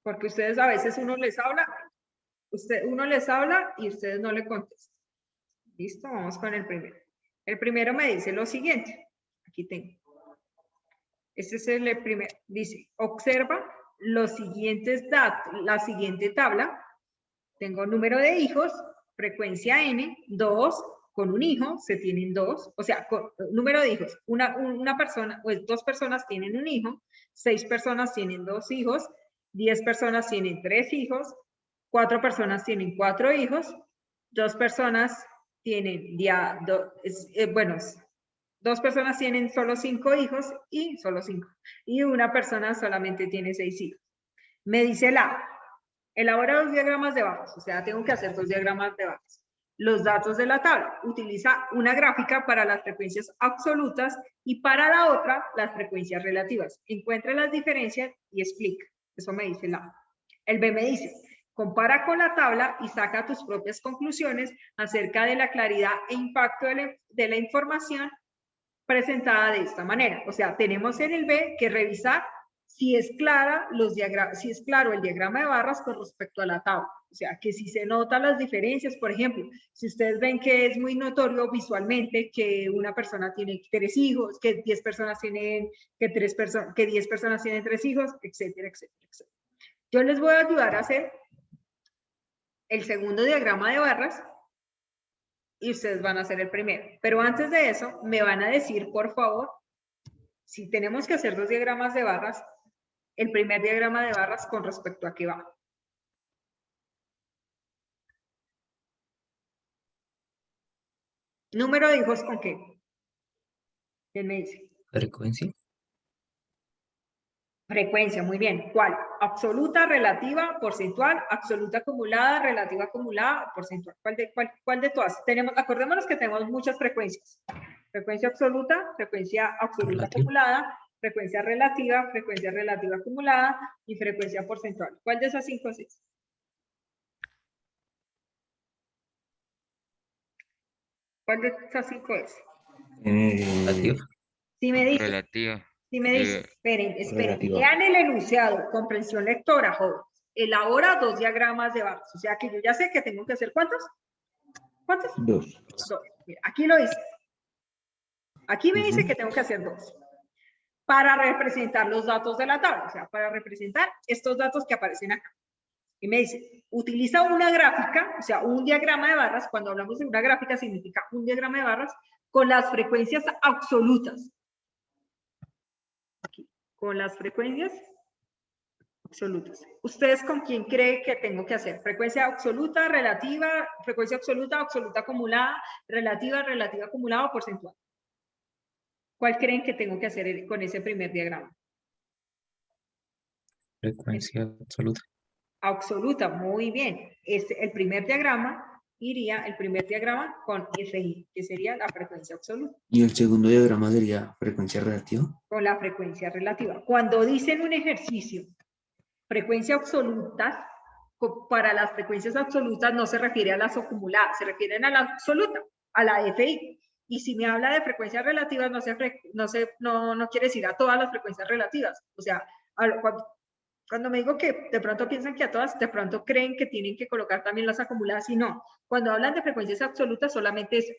Porque ustedes a veces uno les habla y ustedes no le contestan. Listo, vamos con el primero. El primero me dice lo siguiente. Aquí tengo. Este es el primero. Dice, observa los siguientes datos, la siguiente tabla. Tengo número de hijos, frecuencia n, 2, con un hijo se tienen 2, o sea, número de hijos, una persona, pues 2 personas tienen un hijo, 6 personas tienen 2 hijos, 10 personas tienen 3 hijos, 4 personas tienen 4 hijos, 2 personas tienen ya, bueno, 2 personas tienen solo 5 hijos y solo 5, y una persona solamente tiene 6 hijos. Me dice elabora 2 diagramas de barras, o sea, tengo que hacer 2 diagramas de barras. Los datos de la tabla. Utiliza una gráfica para las frecuencias absolutas y para la otra, las frecuencias relativas. Encuentra las diferencias y explica. Eso me dice el A. El B me dice, compara con la tabla y saca tus propias conclusiones acerca de la claridad e impacto de la información presentada de esta manera. O sea, tenemos en el B que revisar si es claro el diagrama de barras con respecto a la tabla. O sea, que si se notan las diferencias, por ejemplo, si ustedes ven que es muy notorio visualmente que una persona tiene 3 hijos, que 10 personas tienen, que 10 personas tienen 3 hijos, etcétera, etcétera, etcétera. Yo les voy a ayudar a hacer el segundo diagrama de barras y ustedes van a hacer el primero. Pero antes de eso, me van a decir, por favor, si tenemos que hacer 2 diagramas de barras, el primer diagrama de barras con respecto a qué va. Número de hijos con qué. ¿Quién me dice? Frecuencia. Frecuencia, muy bien. ¿Cuál? Absoluta, relativa, porcentual, absoluta acumulada, relativa acumulada, porcentual. ¿Cuál de todas? Acordémonos que tenemos muchas frecuencias. Frecuencia absoluta Relativa. acumulada, frecuencia relativa acumulada y frecuencia porcentual. ¿Cuál de esas 5 es? ¿Cuál de esas 5 es? Relativa. Si me dice, Relativa. esperen, Relativa. lean el enunciado, comprensión lectora, jóvenes. Elabora 2 diagramas de barras. O sea que yo ya sé que tengo que hacer ¿cuántos? ¿Cuántos? 2. 2. Mira, aquí lo dice. Aquí me dice que tengo que hacer 2. Para representar los datos de la tabla, o sea, para representar estos datos que aparecen acá. Y me dice, utiliza una gráfica, o sea, un diagrama de barras. Cuando hablamos de una gráfica significa un diagrama de barras con las frecuencias absolutas. Aquí, con las frecuencias absolutas. ¿Ustedes con quién creen que tengo que hacer? Frecuencia absoluta, relativa, frecuencia absoluta, absoluta acumulada, relativa, relativa acumulada o porcentual. ¿Cuál creen que tengo que hacer con ese primer diagrama? Frecuencia absoluta. Absoluta, muy bien. El primer diagrama con FI, que sería la frecuencia absoluta. Y el segundo diagrama sería frecuencia relativa. Con la frecuencia relativa. Cuando dicen un ejercicio, frecuencia absoluta, para las frecuencias absolutas no se refiere a las acumuladas, se refieren a la absoluta, a la FI. Y si me habla de frecuencias relativas, no quiere decir a todas las frecuencias relativas. O sea, cuando me digo que de pronto piensan que a todas, de pronto creen que tienen que colocar también las acumuladas y no. Cuando hablan de frecuencias absolutas, solamente es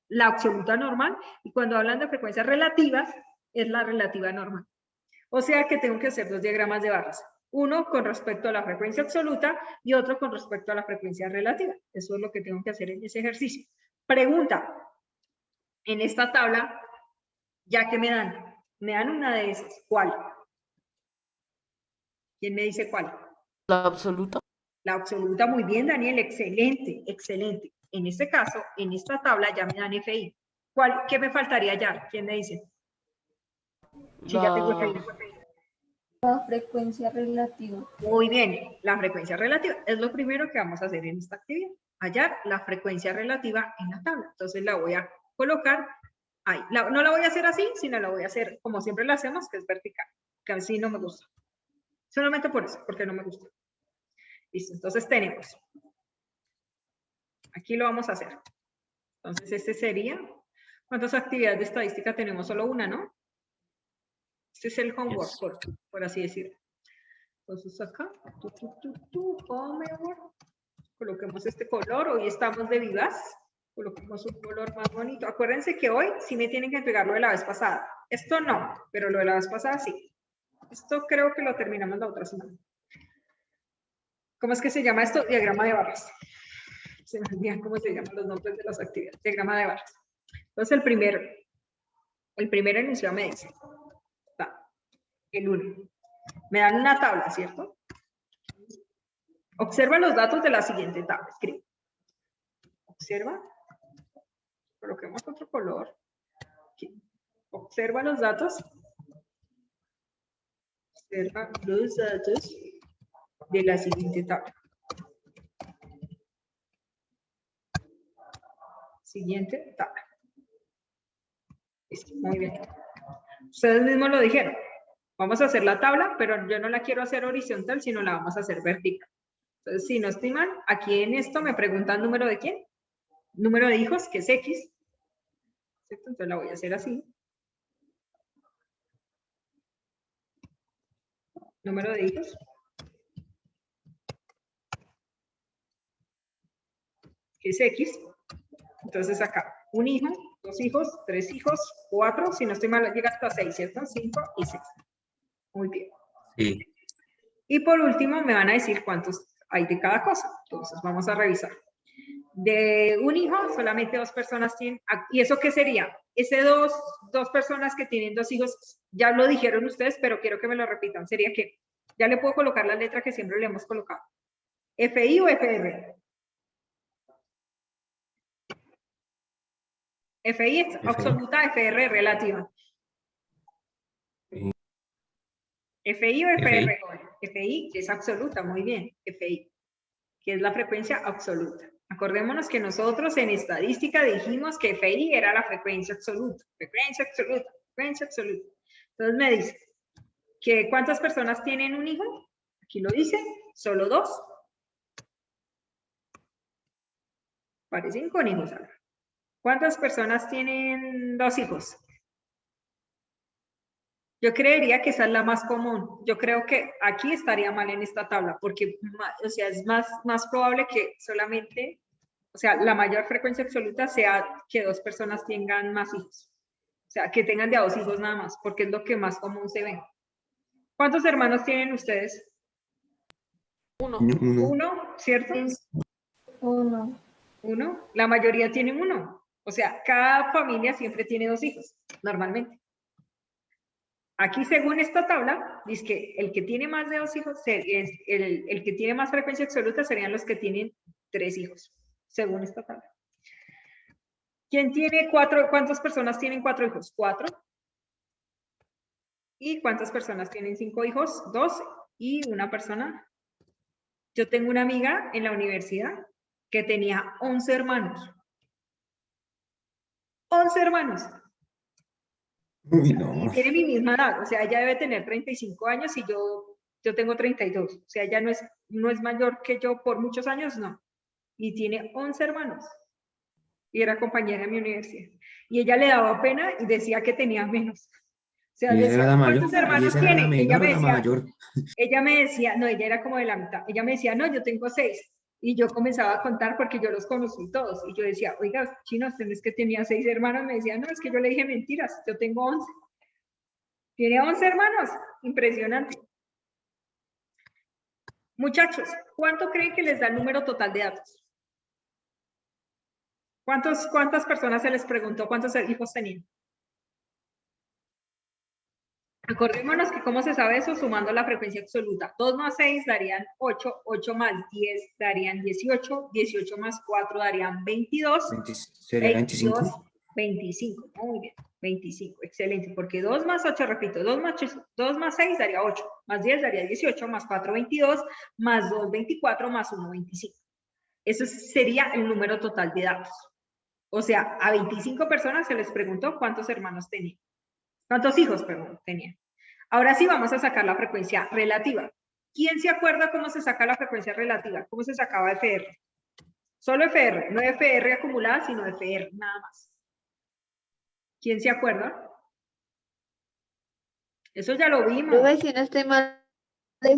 la absoluta normal, y cuando hablan de frecuencias relativas, es la relativa normal. O sea que tengo que hacer 2 diagramas de barras. Uno con respecto a la frecuencia absoluta y otro con respecto a la frecuencia relativa. Eso es lo que tengo que hacer en ese ejercicio. Pregunta. En esta tabla, ¿ya que me dan? Me dan una de esas. ¿Cuál? ¿Quién me dice cuál? La absoluta. La absoluta, muy bien, Daniel, excelente, excelente. En este caso, en esta tabla ya me dan FI. ¿Qué me faltaría ya? ¿Quién me dice? Sí, ya tengo FI. La frecuencia relativa. Muy bien, la frecuencia relativa es lo primero que vamos a hacer en esta actividad. Hallar la frecuencia relativa en la tabla. Entonces la voy a colocar ahí. No la voy a hacer así, sino la voy a hacer como siempre la hacemos, que es vertical. Que así no me gusta. Solamente por eso, porque no me gusta. Listo, entonces tenemos. Aquí lo vamos a hacer. Entonces este sería. ¿Cuántas actividades de estadística tenemos? Solo una, ¿no? Este es el homework, por así decirlo. Entonces acá, come, amor. Coloquemos este color, hoy estamos de vivaz. Coloquemos un color más bonito. Acuérdense que hoy sí me tienen que entregar lo de la vez pasada. Esto no, pero lo de la vez pasada sí. Esto creo que lo terminamos la otra semana. ¿Cómo es que se llama esto? Diagrama de barras. Se me olvidan cómo se llaman los nombres de las actividades. Diagrama de barras. Entonces el primer enunciado me dice, el 1. Me dan una tabla, ¿cierto? Observa los datos de la siguiente tabla. Escribe. Observa. Coloquemos otro color. Aquí. Observa los datos. Observa los datos de la siguiente tabla. Siguiente tabla. Listo, muy bien. Ustedes mismos lo dijeron. Vamos a hacer la tabla, pero yo no la quiero hacer horizontal, sino la vamos a hacer vertical. Entonces, si no estoy mal, aquí en esto me preguntan número de quién. Número de hijos, que es X. ¿Cierto? Entonces la voy a hacer así. Número de hijos. Que es X. Entonces acá, un hijo, 2 hijos, 3 hijos, 4, si no estoy mal, llega hasta 6, ¿cierto? 5 y 6. Muy bien. Sí. Y por último me van a decir cuántos hay de cada cosa. Entonces vamos a revisar. De un hijo, solamente 2 personas tienen. ¿Y eso qué sería? Ese dos personas que tienen 2 hijos, ya lo dijeron ustedes, pero quiero que me lo repitan. Sería que ya le puedo colocar la letra que siempre le hemos colocado. ¿FI o FR? FI es absoluta, FR relativa. ¿FI o FR? FI es absoluta, muy bien. FI, que es la frecuencia absoluta. Acordémonos que nosotros en estadística dijimos que FI era la frecuencia absoluta. Frecuencia absoluta, frecuencia absoluta. Entonces me dice que ¿cuántas personas tienen un hijo? Aquí lo dice, solo 2. Parecen con hijos. ¿Cuántas personas tienen 2 hijos? Yo creería que esa es la más común. Yo creo que aquí estaría mal en esta tabla, porque, o sea, es más probable que solamente, o sea, la mayor frecuencia absoluta sea que 2 personas tengan más hijos. O sea, que tengan de a 2 hijos nada más, porque es lo que más común se ve. ¿Cuántos hermanos tienen ustedes? Uno, ¿cierto? 1. La mayoría tienen 1. O sea, cada familia siempre tiene 2 hijos, normalmente. Aquí, según esta tabla, dice que el que tiene más de 2 hijos, el que tiene más frecuencia absoluta serían los que tienen 3 hijos, según esta tabla. ¿Quién tiene 4? ¿Cuántas personas tienen 4 hijos? 4. ¿Y cuántas personas tienen 5 hijos? 2. Y una persona. Yo tengo una amiga en la universidad que tenía 11 hermanos. 11 hermanos. Uy, no. Y tiene mi misma edad, o sea, ella debe tener 35 años y yo tengo 32. O sea, ella no es mayor que yo por muchos años, no. Y tiene 11 hermanos. Y era compañera de mi universidad. Y ella le daba pena y decía que tenía menos. O sea, ¿Y esa decía, era la mayor? ¿cuántos ¿Y hermanos esa era la tiene? menor o la mayor? Ella me decía, no, ella era como de la mitad. Ella me decía, no, yo tengo 6. Y yo comenzaba a contar porque yo los conocí todos. Y yo decía, oiga, chino, usted no es que tenía 6 hermanos. Me decía, no, es que yo le dije mentiras, yo tengo 11. Tiene 11 hermanos. Impresionante. Muchachos, ¿cuánto creen que les da el número total de datos? ¿Cuántas personas se les preguntó cuántos hijos tenían? Acordémonos que cómo se sabe eso sumando la frecuencia absoluta. 2 más 6 darían 8, 8 más 10 darían 18, 18 más 4 darían 22, ¿Sería 25? 25, muy bien, 25, excelente, porque 2 más 8, repito, 2 más 6 daría 8, más 10 daría 18, más 4, 22, más 2, 24, más 1, 25. Eso sería el número total de datos. O sea, a 25 personas se les preguntó cuántos hermanos tenían. ¿Cuántos hijos, perdón, tenían? Ahora sí vamos a sacar la frecuencia relativa. ¿Quién se acuerda cómo se saca la frecuencia relativa? ¿Cómo se sacaba FR? Solo FR, no FR acumulada, sino FR, nada más. ¿Quién se acuerda? Eso ya lo vimos. Si no estoy mal,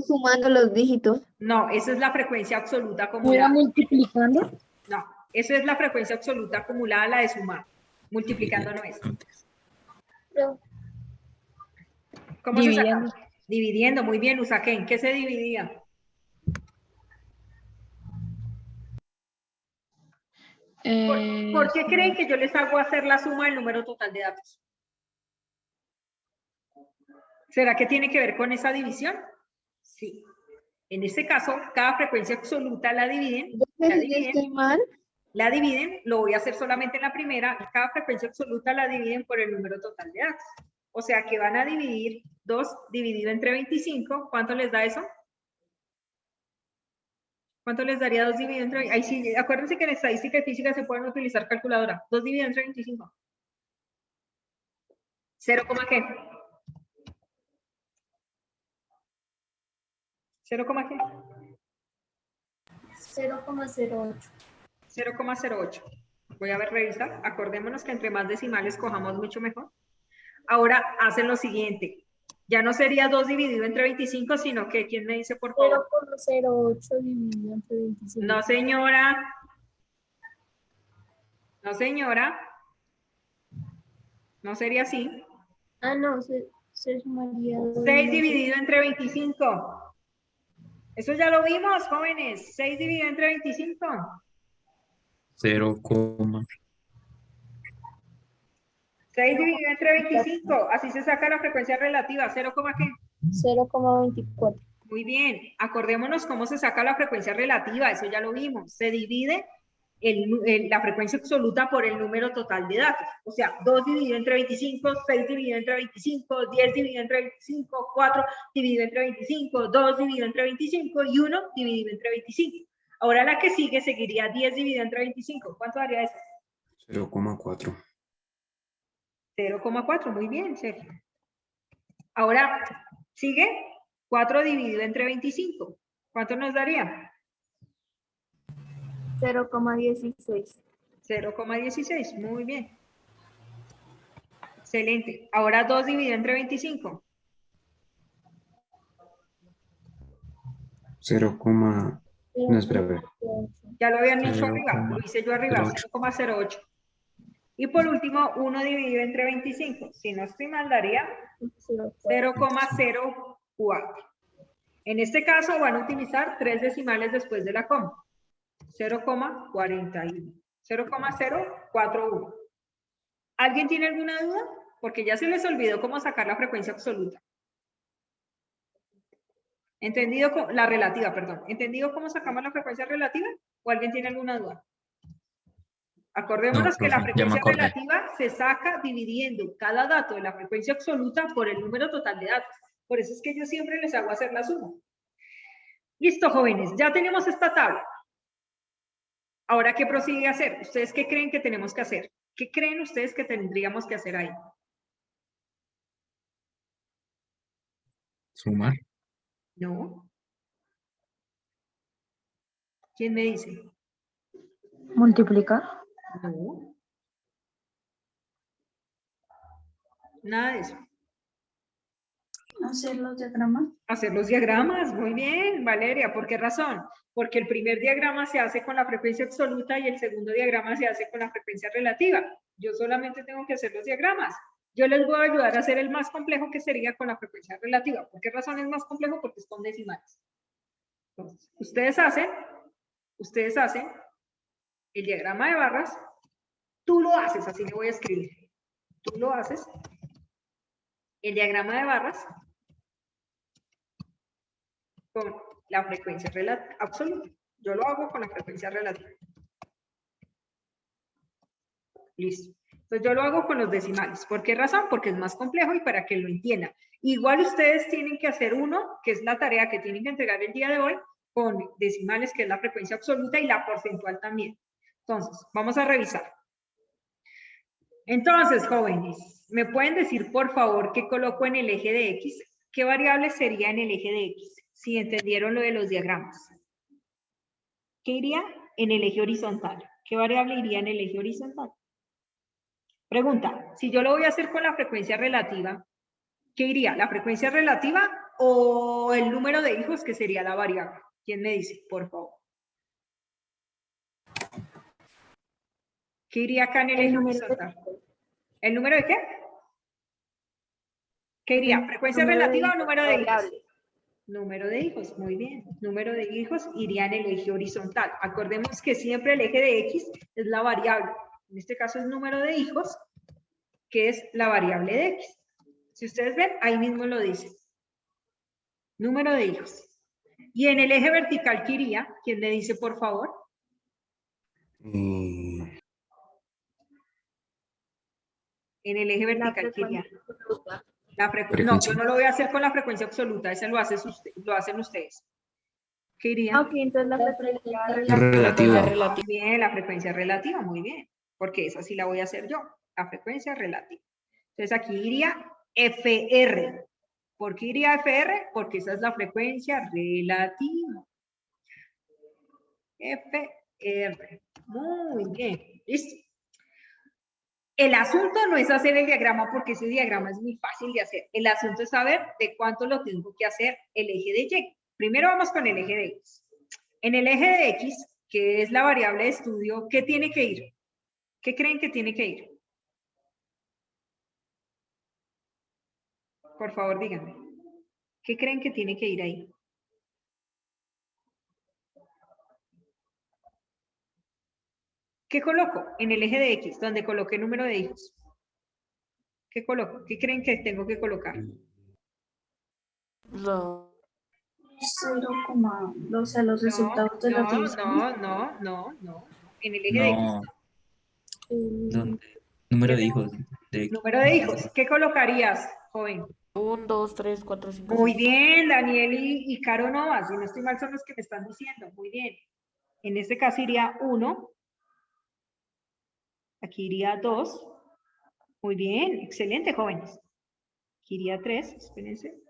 sumando los dígitos. No, esa es la frecuencia absoluta ¿No era acumulada. multiplicando? No, eso es la frecuencia absoluta acumulada, la de sumar. Multiplicando no es. Pero ¿Cómo se Dividiendo. saca? Dividiendo, muy bien, Usaquén. ¿Qué se dividía? ¿Por qué creen que yo les hago hacer la suma del número total de datos? ¿Será que tiene que ver con esa división? Sí. En este caso, cada frecuencia absoluta la dividen, la dividen, lo voy a hacer solamente en la primera, y cada frecuencia absoluta la dividen por el número total de datos. O sea que van a dividir 2 dividido entre 25, ¿cuánto les da eso? ¿Cuánto les daría 2 dividido entre 25? Ahí sí, acuérdense que en estadística y física se pueden utilizar calculadora. 2 dividido entre 25. 0, ¿qué? 0, ¿qué? 0,08. 0,08. Voy a ver, revisar. Acordémonos que entre más decimales cojamos mucho mejor. Ahora hacen lo siguiente. Ya no sería 2 dividido entre 25, sino que, ¿quién me dice, por favor? 0,08 dividido entre 25. No, señora. No, señora. No sería así. Ah, no, se sumaría. 6 dividido entre 25. Eso ya lo vimos, jóvenes. 6 dividido entre 25. 0, 6 dividido entre 25. Así se saca la frecuencia relativa. 0, ¿qué? 0,24. Muy bien. Acordémonos cómo se saca la frecuencia relativa. Eso ya lo vimos. Se divide la frecuencia absoluta por el número total de datos. O sea, 2 dividido entre 25, 6 dividido entre 25, 10 dividido entre 25, 4 dividido entre 25, 2 dividido entre 25 y 1 dividido entre 25. Ahora la que sigue seguiría 10 dividido entre 25. ¿Cuánto daría eso? 0,4. 0,4. Muy bien, Sergio. Ahora sigue 4 dividido entre 25. ¿Cuánto nos daría? 0,16. 0,16. Muy bien. Excelente. Ahora 2 dividido entre 25. 0, no, espera. Ya lo habían hecho 0, arriba, lo hice yo arriba, 0,08. Y por último, 1 dividido entre 25. Si no estoy mal, daría 0,04. En este caso van a utilizar 3 decimales después de la coma. 0,41. 0,041. ¿Alguien tiene alguna duda? Porque ya se les olvidó cómo sacar la frecuencia absoluta. ¿Entendido? La relativa, perdón. ¿Entendido cómo sacamos la frecuencia relativa? ¿O alguien tiene alguna duda? Acordémonos No, que la profe, ya me frecuencia acordé. relativa se saca dividiendo cada dato de la frecuencia absoluta por el número total de datos. Por eso es que yo siempre les hago hacer la suma. Listo, jóvenes, ya tenemos esta tabla. Ahora, ¿qué prosigue a hacer? ¿Ustedes qué creen que tenemos que hacer? ¿Qué creen ustedes que tendríamos que hacer ahí? Sumar. ¿No? ¿Quién me dice? Multiplicar. No. Nada de eso. Hacer los diagramas. Hacer los diagramas, muy bien, Valeria. ¿Por qué razón? Porque el primer diagrama se hace con la frecuencia absoluta y el segundo diagrama se hace con la frecuencia relativa. Yo solamente tengo que hacer los diagramas. Yo les voy a ayudar a hacer el más complejo, que sería con la frecuencia relativa. ¿Por qué razón es más complejo? Porque es con decimales. Entonces, ustedes hacen el diagrama de barras. Tú lo haces, así le voy a escribir. Tú lo haces. El diagrama de barras con la frecuencia absoluta. Yo lo hago con la frecuencia relativa. Listo. Entonces yo lo hago con los decimales. ¿Por qué razón? Porque es más complejo y para que lo entiendan. Igual ustedes tienen que hacer uno, que es la tarea que tienen que entregar el día de hoy, con decimales, que es la frecuencia absoluta, y la porcentual también. Entonces, vamos a revisar. Entonces, jóvenes, ¿me pueden decir, por favor, qué coloco en el eje de X? ¿Qué variable sería en el eje de X? Si entendieron lo de los diagramas. ¿Qué iría en el eje horizontal? ¿Qué variable iría en el eje horizontal? Pregunta, si yo lo voy a hacer con la frecuencia relativa, ¿qué iría? La frecuencia relativa o el número de hijos, que sería la variable? ¿Quién me dice, por favor? ¿Qué iría acá en el eje horizontal? ¿El número de qué? ¿Qué iría? ¿Frecuencia relativa o número de hijos? Número de hijos, muy bien. Número de hijos iría en el eje horizontal. Acordemos que siempre el eje de X es la variable. En este caso es número de hijos, que es la variable de X. Si ustedes ven, ahí mismo lo dice. Número de hijos. Y en el eje vertical, ¿qué iría? ¿Quién me dice, por favor? En el eje vertical, ¿qué iría? No, yo no lo voy a hacer con la frecuencia absoluta, ese lo hacen ustedes. ¿Qué iría? Ok, entonces la frecuencia Relativa. Bien, la frecuencia relativa, muy bien, porque esa sí la voy a hacer yo, la frecuencia relativa. Entonces aquí iría FR. ¿Por qué iría FR? Porque esa es la frecuencia relativa. FR. Muy bien, listo. El asunto no es hacer el diagrama porque ese diagrama es muy fácil de hacer. El asunto es saber de cuánto lo tengo que hacer el eje de Y. Primero vamos con el eje de X. En el eje de X, que es la variable de estudio, ¿qué tiene que ir? ¿Qué creen que tiene que ir? Por favor, díganme. ¿Qué creen que tiene que ir ahí? ¿Qué coloco en el eje de X, donde coloqué el número de hijos? ¿Qué coloco? ¿Qué creen que tengo que colocar? 0,12 los resultados de la división. No. En el eje de X. No. Número de hijos. Número de hijos. ¿Qué colocarías, joven? 1, 2, 3, 4, 5, Muy 6. bien, Daniel y Caro Novas. Si no estoy mal, son los que me están diciendo. Muy bien. En este caso iría 1. Aquí iría 2. Muy bien, excelente, jóvenes. Aquí iría 3, espérense.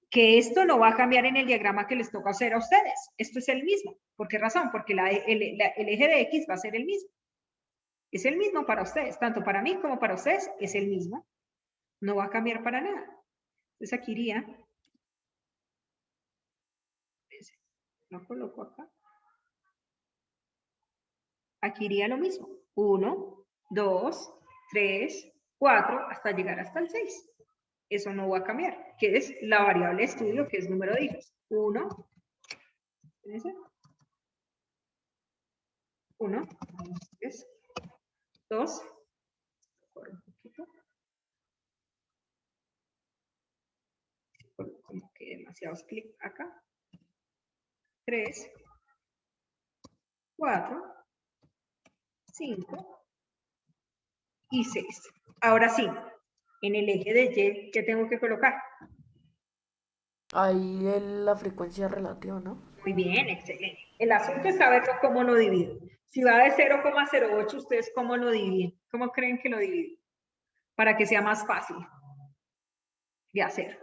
Que esto no va a cambiar en el diagrama que les toca hacer a ustedes. Esto es el mismo. ¿Por qué razón? Porque el eje de X va a ser el mismo. Es el mismo para ustedes, tanto para mí como para ustedes es el mismo. No va a cambiar para nada. Entonces aquí iría, lo coloco acá. Aquí iría lo mismo. 1, 2, 3, 4, hasta llegar hasta el 6. Eso no va a cambiar, que es la variable de estudio, que es número de hijos. 1, 1, 3, 2, un poquito. Como que demasiados clics acá. 3, 4, 5 y 6. Ahora sí, en el eje de Y, ¿qué tengo que colocar? Ahí la frecuencia relativa, ¿no? Muy bien, excelente. El asunto es saber cómo lo divido. Si va de 0,08, ¿ustedes cómo lo dividen? ¿Cómo creen que lo dividen? Para que sea más fácil de hacer.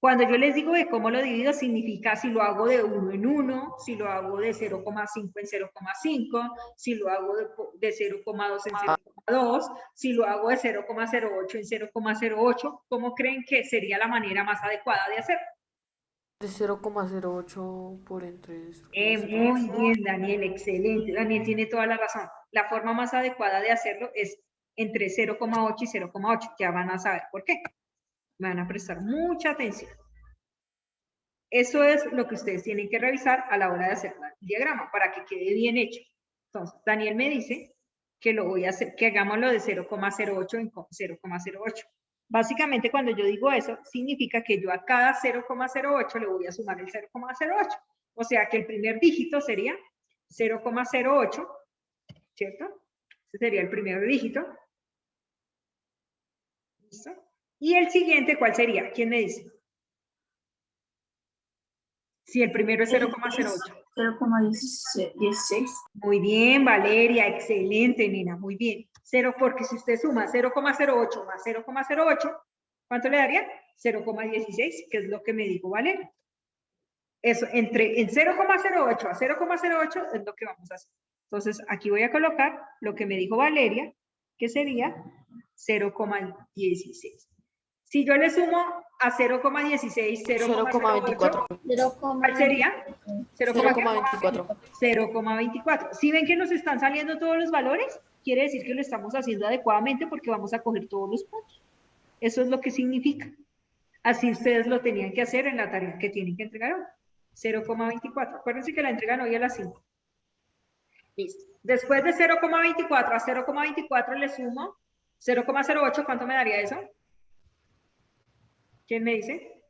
Cuando yo les digo de cómo lo divido, significa si lo hago de 1 en 1, si lo hago de 0,5 en 0,5, si lo hago de 0,2 en 0,2, si lo hago de 0,08 en 0,08, ¿cómo creen que sería la manera más adecuada de hacerlo? De 0,08 por entre 0,08. Muy bien, Daniel, excelente. Daniel tiene toda la razón. La forma más adecuada de hacerlo es entre 0,8 y 0,8. Ya van a saber por qué. Me van a prestar mucha atención. Eso es lo que ustedes tienen que revisar a la hora de hacer el diagrama para que quede bien hecho. Entonces, Daniel me dice que lo voy a hacer, que hagámoslo de 0,08 en 0,08. Básicamente, cuando yo digo eso, significa que yo a cada 0,08 le voy a sumar el 0,08. O sea que el primer dígito sería 0,08, ¿cierto? Ese sería el primer dígito. ¿Listo? Y el siguiente, ¿cuál sería? ¿Quién me dice? Si el primero es 0,08. 0,16. Muy bien, Valeria, excelente, nena, muy bien. 0, porque si usted suma 0,08 más 0,08, ¿cuánto le daría? 0,16, que es lo que me dijo Valeria. Eso, en 0,08 a 0,08 es lo que vamos a hacer. Entonces, aquí voy a colocar lo que me dijo Valeria, que sería 0,16. Si yo le sumo a 0,16, 0,08, 0,24. ¿cuál sería? 0,24. 0,24. Si ven que nos están saliendo todos los valores, quiere decir que lo estamos haciendo adecuadamente porque vamos a coger todos los puntos. Eso es lo que significa. Así ustedes lo tenían que hacer en la tarea que tienen que entregar hoy. 0,24. Acuérdense que la entregan hoy a las 5. Listo. Después de 0,24 a 0,24 le sumo 0,08. ¿Cuánto me daría eso? ¿Quién me dice?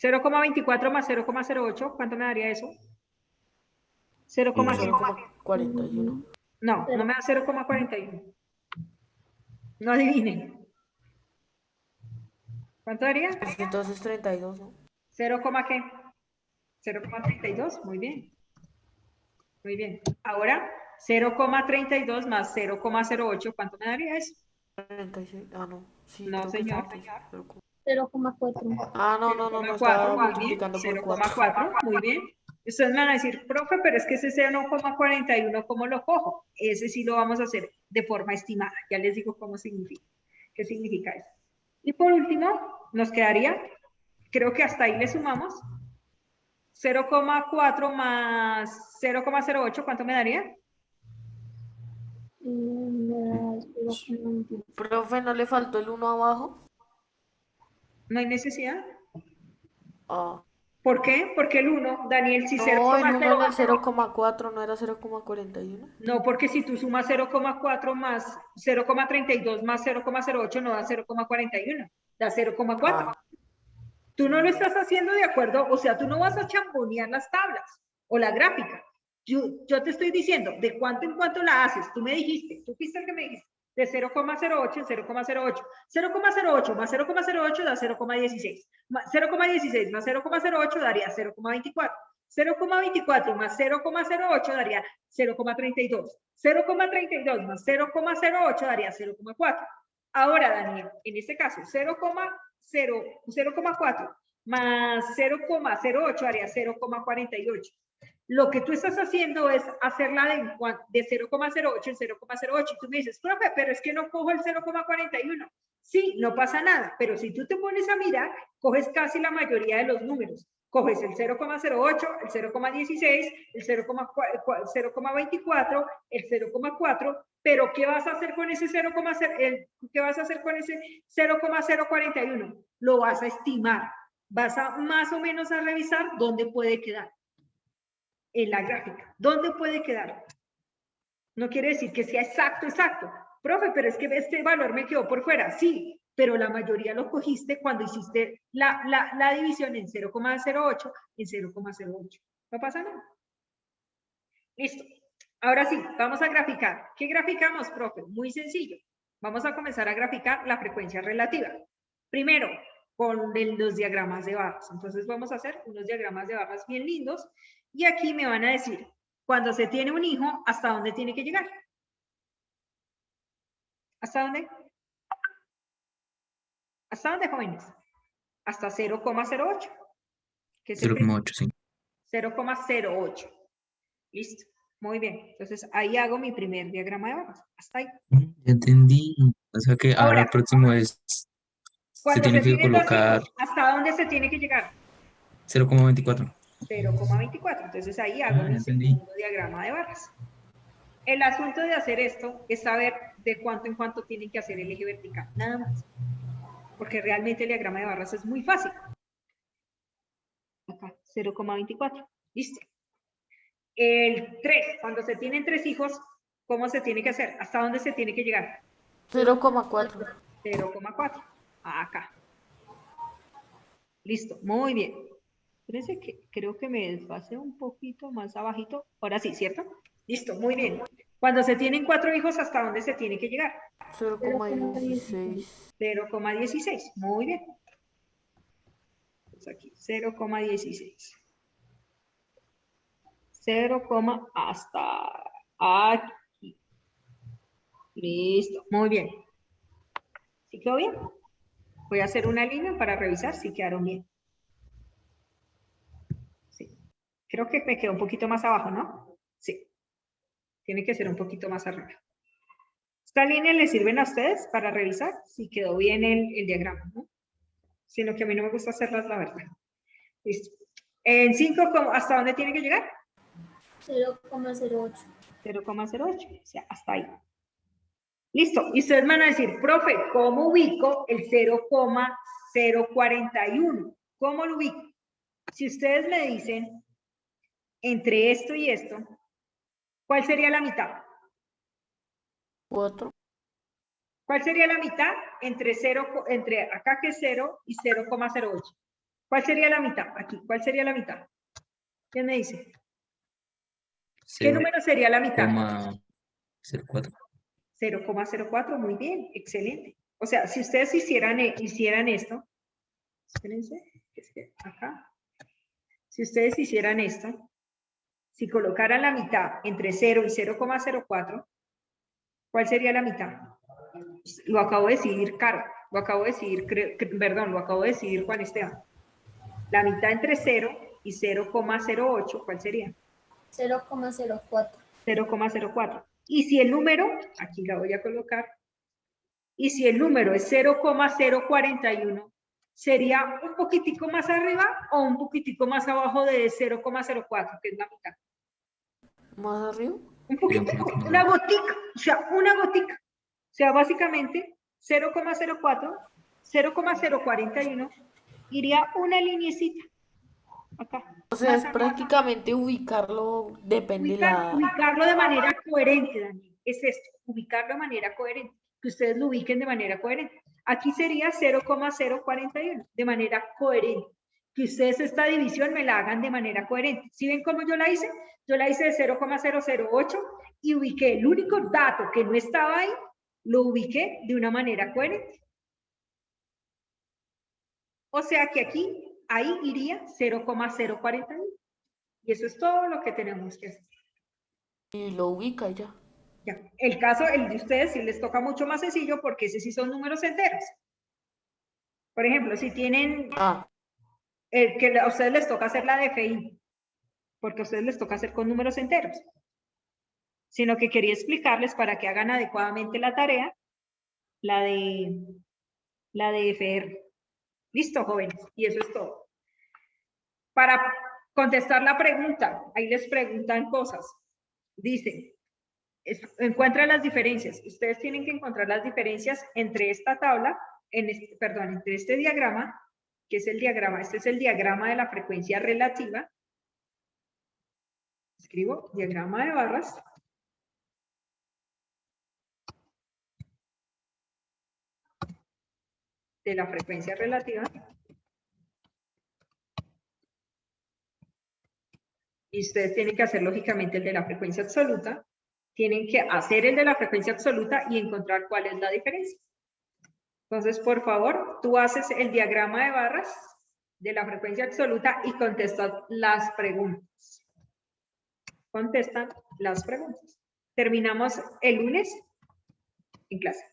0,24 más 0,08. ¿Cuánto me daría eso? 0,41. No, no me da 0,41. No adivinen. ¿Cuánto daría? Entonces 32, ¿no? 0, ¿qué? 0,32. Muy bien. Muy bien. Ahora, 0,32 más 0,08. ¿Cuánto me daría eso? 36. Ah, no. Sí, No, creo que señor. 0,4. Ah, no, 0,4, estaba muy bien. multiplicando por 4. 0,4, muy bien. Ustedes me van a decir, profe, pero es que ese 0,41, ¿cómo lo cojo? Ese sí lo vamos a hacer de forma estimada. Ya les digo cómo significa, qué significa eso. Y por último, nos quedaría, creo que hasta ahí le sumamos, 0,4 más 0,08, ¿cuánto me daría? Profe, ¿no le faltó el 1 abajo? No hay necesidad. Ah. ¿Por qué? Porque el 1, Daniel, si No, el 1 en el 0,0. 0,4 no era 0,41. No, porque si tú sumas 0,4 más 0,32 más 0,08 no da 0,41, da 0,4. Ah, Tú no lo estás haciendo de acuerdo, o sea, tú no vas a chambonear las tablas o la gráfica. Yo te estoy diciendo, de cuánto en cuánto la haces. Tú me dijiste, tú fuiste el que me dijiste, de 0,08 en 0,08. 0,08 más 0,08 da 0,16. 0,16 más 0,08 daría 0,24. 0,24 más 0,08 daría 0,32. 0,32 más 0,08 daría 0,4. Ahora, Daniel, en este caso, 0,4 más 0,08 haría 0,48. Lo que tú estás haciendo es hacerla de 0,08 en 0,08. Y tú me dices, profe, pero es que no cojo el 0,41. Sí, no pasa nada, pero si tú te pones a mirar, coges casi la mayoría de los números. Coges el 0,08, el 0,16, el 0,24, el 0,4, pero ¿qué vas a hacer con ese 0,0? ¿Qué vas a hacer con ese 0,041? Lo vas a estimar. Vas a más o menos a revisar dónde puede quedar en la gráfica. ¿Dónde puede quedar? No quiere decir que sea exacto, exacto. Profe, pero es que este valor me quedó por fuera. Sí, pero la mayoría lo cogiste cuando hiciste la división en 0,08 en 0,08. No pasa nada. Listo. Ahora sí, vamos a graficar. ¿Qué graficamos, profe? Muy sencillo. Vamos a comenzar a graficar la frecuencia relativa. Primero, con los diagramas de barras. Entonces vamos a hacer unos diagramas de barras bien lindos. Y aquí me van a decir, cuando se tiene un hijo, ¿hasta dónde tiene que llegar? ¿Hasta dónde? ¿Hasta dónde, jóvenes? Hasta 0,08. ¿Qué es el 0,8, sí. 0,08. Listo. Muy bien. Entonces ahí hago mi primer diagrama de barras. Hasta ahí. Ya entendí. O sea que ahora el próximo es, se Cuando tiene se que tienen dos colocar hijos, ¿hasta dónde se tiene que llegar? 0,24. 0,24. Entonces ahí hago Ya mi entendí. segundo diagrama de barras. El asunto de hacer esto es saber de cuánto en cuánto tienen que hacer el eje vertical. Nada más. Porque realmente el diagrama de barras es muy fácil. Acá, 0,24. Listo. El 3, cuando se tienen 3 hijos, ¿cómo se tiene que hacer? ¿Hasta dónde se tiene que llegar? 0,4. 0,4. Acá. Listo, muy bien. Fíjense que creo que me desfase un poquito más abajito. Ahora sí, ¿cierto? Listo, muy bien. Cuando se tienen 4 hijos, ¿hasta dónde se tiene que llegar? 0,16. 0,16. Muy bien. Pues aquí, 0,16. 0, hasta aquí. Listo, muy bien. ¿Sí quedó bien? Voy a hacer una línea para revisar si quedaron bien. Sí. Creo que me quedó un poquito más abajo, ¿no? Sí. Tiene que ser un poquito más arriba. Estas líneas les sirven a ustedes para revisar si quedó bien el diagrama, ¿no? Sino que a mí no me gusta hacerlas, la verdad. Listo. En 5, ¿hasta dónde tiene que llegar? 0,08. 0,08, o sea, hasta ahí. Listo. Y ustedes van a decir, profe, ¿cómo ubico el 0,041? ¿Cómo lo ubico? Si ustedes me dicen, entre esto y esto, ¿cuál sería la mitad? 4. ¿Cuál sería la mitad entre acá que es 0 y 0,08? ¿Cuál sería la mitad? Aquí, ¿cuál sería la mitad? ¿Quién me dice? ¿Qué número sería la mitad? 0,04. 0,04, muy bien, excelente. O sea, si ustedes hicieran esto, espérense, es que acá, si ustedes hicieran esto, si colocaran la mitad entre 0 y 0,04, ¿cuál sería la mitad? Lo acabo de decidir, Caro, lo acabo de decidir, perdón, lo acabo de decidir Juan Esteban. La mitad entre 0 y 0,08, ¿cuál sería? 0,04. 0,04. Y si el número, aquí la voy a colocar, y si el número es 0,041, ¿sería un poquitico más arriba o un poquitico más abajo de 0,04, que es la mitad? ¿Más arriba? Un poquitico, una gotica, o sea, una gotica. O sea, básicamente 0,04, 0,041, iría una linecita acá. O sea, es Más abajo. prácticamente ubicarlo, depende la... Ubicarlo de manera coherente, Daniel. Es esto, ubicarlo de manera coherente. Que ustedes lo ubiquen de manera coherente. Aquí sería 0,041, de manera coherente. Que ustedes esta división me la hagan de manera coherente. ¿Sí ven cómo yo la hice? Yo la hice de 0,008 y ubiqué el único dato que no estaba ahí, lo ubiqué de una manera coherente. O sea que aquí, ahí iría 0,041. Y eso es todo lo que tenemos que hacer. Y lo ubica y ya. Ya. El caso, el de ustedes, sí les toca mucho más sencillo porque ese sí son números enteros. Por ejemplo, si tienen, que a ustedes les toca hacer la DFI, porque a ustedes les toca hacer con números enteros. Sino que quería explicarles para que hagan adecuadamente la tarea, la de FR. Listo, jóvenes, y eso es todo. Para contestar la pregunta, ahí les preguntan cosas. Dicen, encuentra las diferencias. Ustedes tienen que encontrar las diferencias entre esta tabla, entre este diagrama, que es el diagrama, este es el diagrama de la frecuencia relativa. Escribo diagrama de barras. De la frecuencia relativa. Y ustedes tienen que hacer lógicamente el de la frecuencia absoluta. Tienen que hacer el de la frecuencia absoluta y encontrar cuál es la diferencia. Entonces, por favor, tú haces el diagrama de barras de la frecuencia absoluta y contestas las preguntas. Contestan las preguntas. Terminamos el lunes en clase.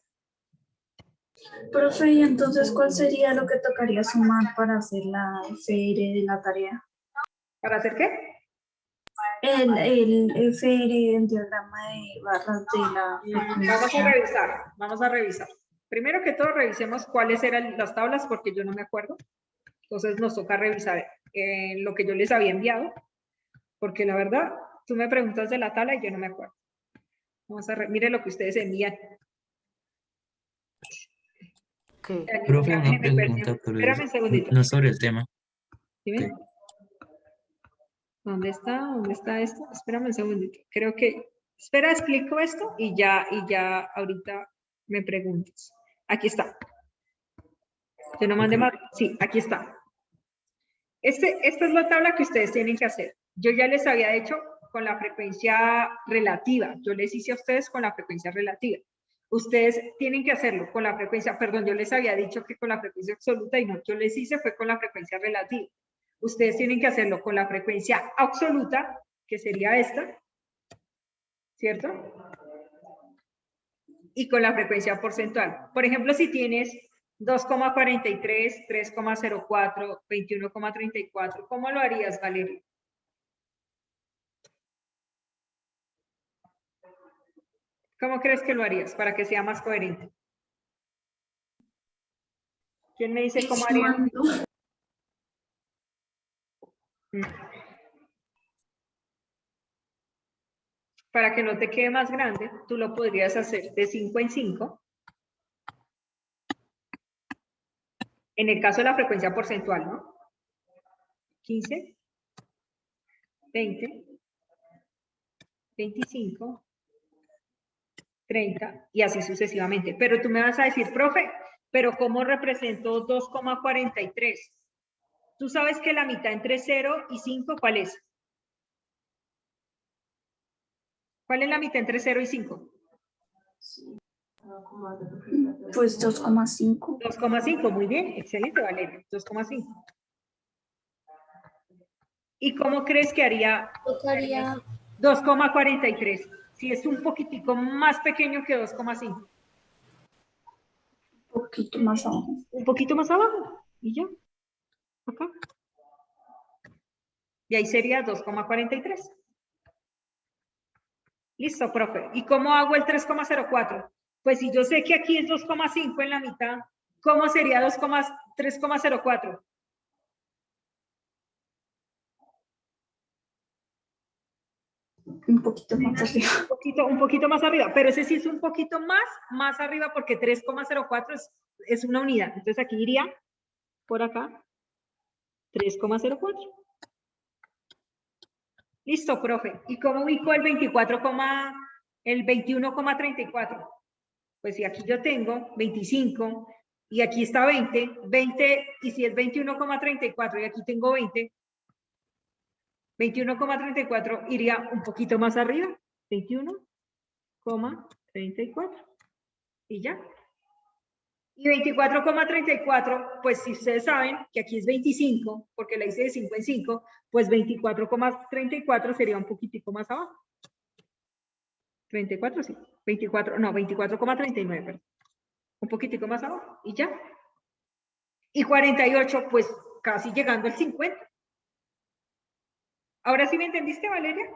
Profe, y entonces, ¿cuál sería lo que tocaría sumar para hacer la FR de la tarea? ¿Para hacer qué? El FR, el diagrama de barras de la frecuencia. Vamos a revisar. Primero que todo, revisemos cuáles eran las tablas, porque yo no me acuerdo. Entonces nos toca revisar lo que yo les había enviado, porque la verdad, tú me preguntas de la tabla y yo no me acuerdo. Vamos a mire lo que ustedes envían. ¿Qué? Profe, una pregunta, pero Espérame un segundito. no sobre el tema. ¿Sí ven? ¿Dónde está? ¿Dónde está esto? Espérame un segundito. Creo que... Espera, explico esto y ya ahorita me preguntas. Aquí está. Yo no mandé más. Sí, aquí está. Esta es la tabla que ustedes tienen que hacer. Yo ya les había hecho con la frecuencia relativa. Yo les hice a ustedes con la frecuencia relativa. Ustedes tienen que hacerlo con la frecuencia, perdón, yo les había dicho que con la frecuencia absoluta y no, yo les hice fue con la frecuencia relativa. Ustedes tienen que hacerlo con la frecuencia absoluta, que sería esta, ¿cierto? Y con la frecuencia porcentual. Por ejemplo, si tienes 2,43, 3,04, 21,34, ¿cómo lo harías, Valeria? ¿Cómo crees que lo harías para que sea más coherente? ¿Quién me dice cómo haría? Sumando. Para que no te quede más grande, tú lo podrías hacer de 5 en 5. En el caso de la frecuencia porcentual, ¿no? 15, 20, 25, 30 y así sucesivamente. Pero tú me vas a decir, profe, pero ¿cómo represento 2,43? Tú sabes que la mitad entre 0 y 5, ¿cuál es? ¿Cuál es la mitad entre 0 y 5? Pues 2,5. 2,5, muy bien, excelente, Valeria, 2,5. ¿Y cómo crees que haría Tocaría 2,43? Si es un poquitico más pequeño que 2,5. Un poquito más abajo. Un poquito más abajo, y ya, acá. Y ahí sería 2,43. Listo, profe. ¿Y cómo hago el 3,04? Pues si yo sé que aquí es 2,5 en la mitad, ¿cómo sería 3,04? Un poquito más arriba. Un poquito más arriba, pero ese sí es un poquito más arriba porque 3,04 es una unidad. Entonces aquí iría por acá 3,04. Listo, profe. ¿Y cómo ubico el 21,34? Pues si aquí yo tengo 25 y aquí está 20 y si es 21,34 y aquí tengo 21,34 iría un poquito más arriba, 21,34 y ya. Y 24,34, pues si ustedes saben que aquí es 25, porque la hice de 5 en 5, pues 24,34 sería un poquitico más abajo. 34, sí. 24, no, 24,39, perdón. Un poquitico más abajo y ya. Y 48, pues casi llegando al 50. ¿Ahora sí me entendiste, Valeria?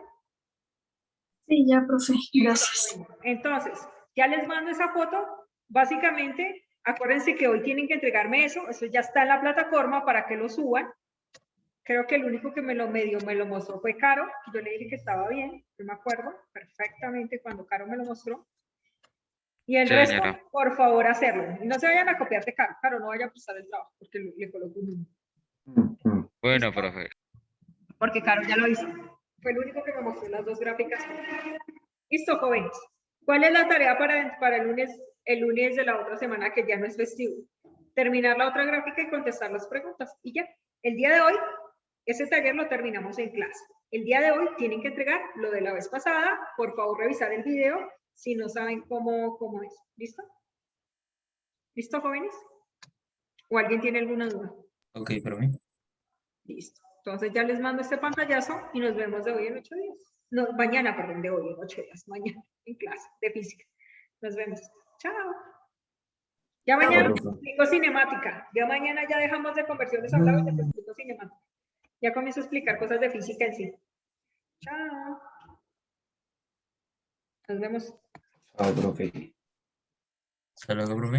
Sí, ya, profe. Gracias. Entonces, ya les mando esa foto. Básicamente, acuérdense que hoy tienen que entregarme eso ya está en la plataforma para que lo suban. Creo que el único que me lo mostró fue Caro, yo le dije que estaba bien, yo me acuerdo perfectamente cuando Caro me lo mostró. Y el Sí, resto, señora. por favor, hacerlo. Y no se vayan a copiar de Caro. Caro, no vaya a prestar el trabajo porque le coloco un número. Bueno, profe. Porque Caro ya lo hizo. Fue el único que me mostró las dos gráficas. Listo, jóvenes. ¿Cuál es la tarea para el lunes de la otra semana que ya no es festivo? Terminar la otra gráfica y contestar las preguntas. Y ya. El día de hoy, ese taller lo terminamos en clase. El día de hoy tienen que entregar lo de la vez pasada. Por favor, revisar el video si no saben cómo es. ¿Listo? ¿Listo, jóvenes? ¿O alguien tiene alguna duda? Ok, profe. Listo. Entonces ya les mando este pantallazo y nos vemos de hoy en 8 días. No, mañana, perdón, de hoy en 8 días. Mañana en clase de física. Nos vemos. Chao. Ya mañana les explico cinemática. Ya mañana ya dejamos de conversiones hablado y les explico cinemática. Ya comienzo a explicar cosas de física en sí. Chao. Nos vemos. Chao, profe. Hasta luego, profe.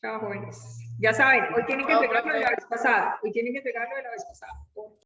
Chao, jóvenes. Ya saben, hoy tienen que entregar lo de la vez pasada. Hoy tienen que entregar lo de la vez pasada.